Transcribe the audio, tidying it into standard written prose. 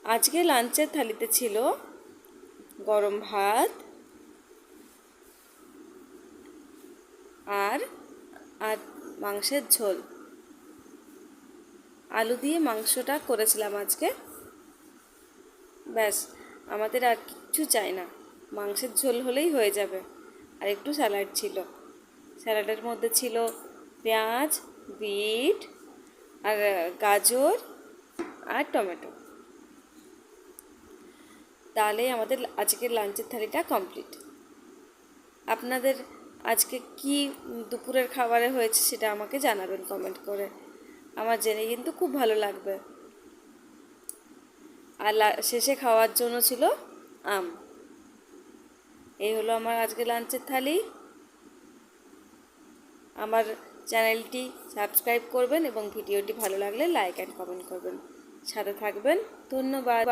আজকে লাঞ্চের থালিতে ছিল গরম ভাত আর আর মাংসের ঝোল। আলু দিয়ে মাংসটা করেছিলাম আজকে। ব্যাস, আমাদের আর কিচ্ছু চাই না, মাংসের ঝোল হলেই হয়ে যাবে। আর একটু স্যালাড ছিল, স্যালাডের মধ্যে ছিল পেঁয়াজ, বিট আর গাজর আর টমেটো। তাহলেই আমাদের আজকের লাঞ্চের থালিটা কমপ্লিট। আপনাদের আজকে কি দুপুরের খাবারে হয়েছে সেটা আমাকে জানাবেন কমেন্ট করে, আমার জেনে কিন্তু খুব ভালো লাগবে। আর শেষে খাওয়ার জন্য ছিল আম। এই হলো আমার আজকে লাঞ্চের থালি। আমার চ্যানেলটি সাবস্ক্রাইব করবেন এবং ভিডিওটি ভালো লাগলে লাইক অ্যান্ড কমেন্ট করবেন। সাথে থাকবেন। ধন্যবাদ।